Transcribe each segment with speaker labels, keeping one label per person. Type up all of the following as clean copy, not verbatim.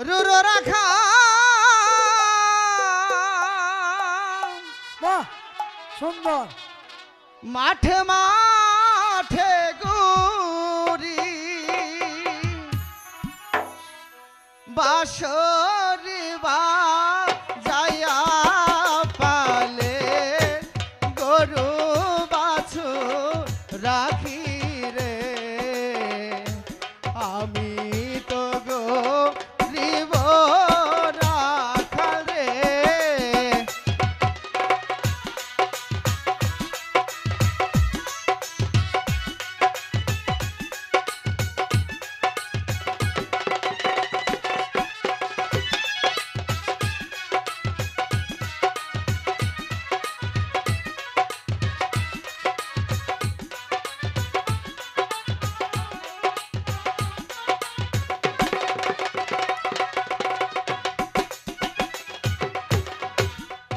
Speaker 1: রুরো রাখা
Speaker 2: বাহ সুন্দর
Speaker 1: মাঠে মাঠে গুরি বাঁশরি বা যায়া পালে গরু বাছু রাখি রে আমি তো গরিব রাখাল রে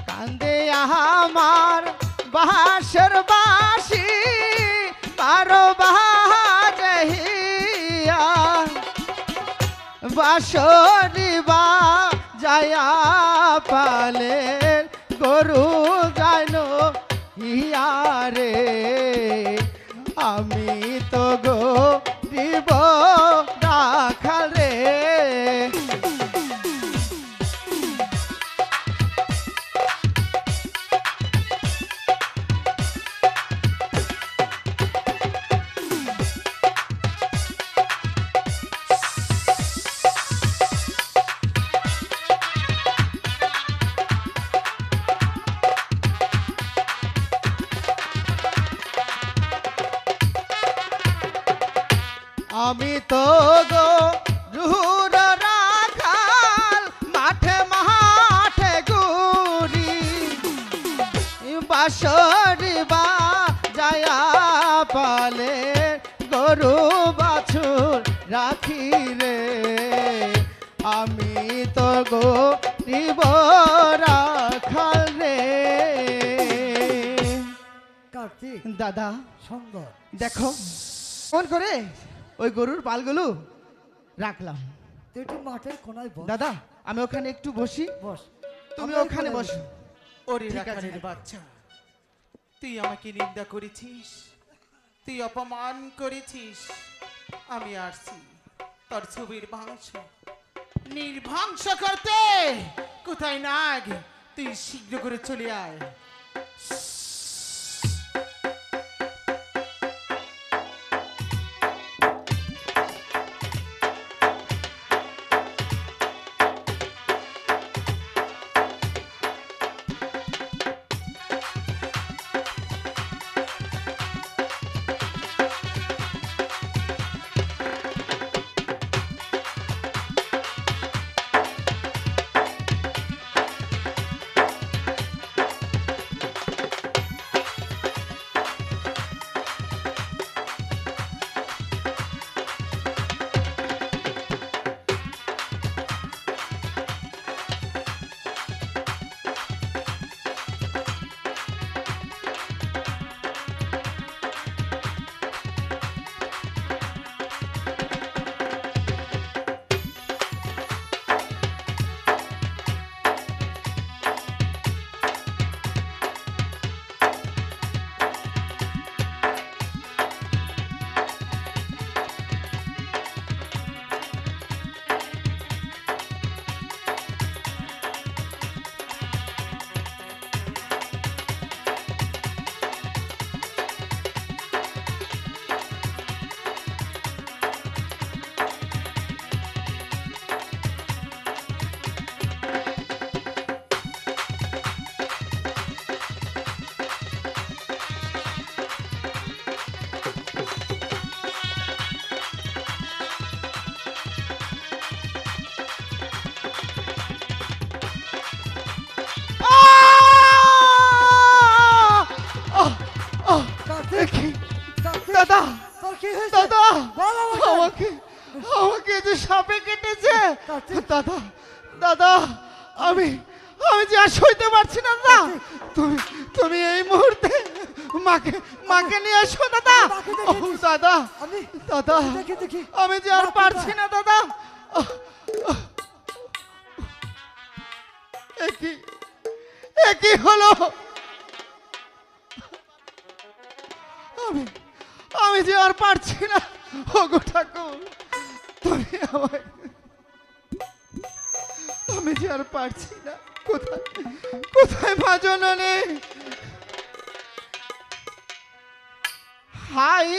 Speaker 1: কান্দে আমার বাঁশের বাঁশি বারো বাজহিয়া বাঁশরি বা যায়া পালে গরু যাইনো হিয়া রে আমি তো গরিব রাখাল রে আমি তো গো রুহুর রাখাল মাঠে মাঠে গুরি বাঁশরি বা যায়া পালে গরু বাছুর রাখি রে আমি তো গরিব রাখাল রে
Speaker 2: কার্তিক
Speaker 1: দাদা
Speaker 2: সুন্দর
Speaker 1: দেখো ফোন করে ওই গরুর পালগুলো রাখলাম
Speaker 2: তুই একটু মাঠের কোনায় বস
Speaker 1: দাদা আমি ওখানে একটু বসি
Speaker 2: বস
Speaker 1: তুমি
Speaker 2: আমি
Speaker 1: ওখানে
Speaker 2: কোনায়
Speaker 1: বসো
Speaker 3: ওরে
Speaker 1: ঠিক আছে।
Speaker 3: রাখালের বাচ্চা তুই আমাকে নিন্দা করেছিস তুই অপমান করেছিস আমি আসছি তোর ছবির ধ্বংস নির্ধ্বংস করতে কোথায় নাগ তুই শীঘ্র করে চলে আয় দাদা
Speaker 2: তোর কি হয়েছে
Speaker 1: দাদা
Speaker 2: বল আমাকে।
Speaker 1: আমাকে আমাকে যে সাপে কেটেছে
Speaker 2: কার্তিক।
Speaker 1: দাদা দাদা আমি আমি যে আর সইতে পারছি না দাদা তুমি তুমি এই মুহূর্তে মাকে মাকে নিয়ে এসো দাদা
Speaker 2: মাকে দেখে
Speaker 1: ও দাদা
Speaker 2: আমি
Speaker 1: দাদা
Speaker 2: দেখি দেখি
Speaker 1: আমি যে আর
Speaker 2: মা
Speaker 1: পারছি
Speaker 2: কোথায়?
Speaker 1: না দাদা একই হলো। আমি আমি যে আর পারছি না। ওগো ঠাকুর, তুমি আমায়, আমি যে আর পারছি না। কোথায় কোথায় মা জননী? হাই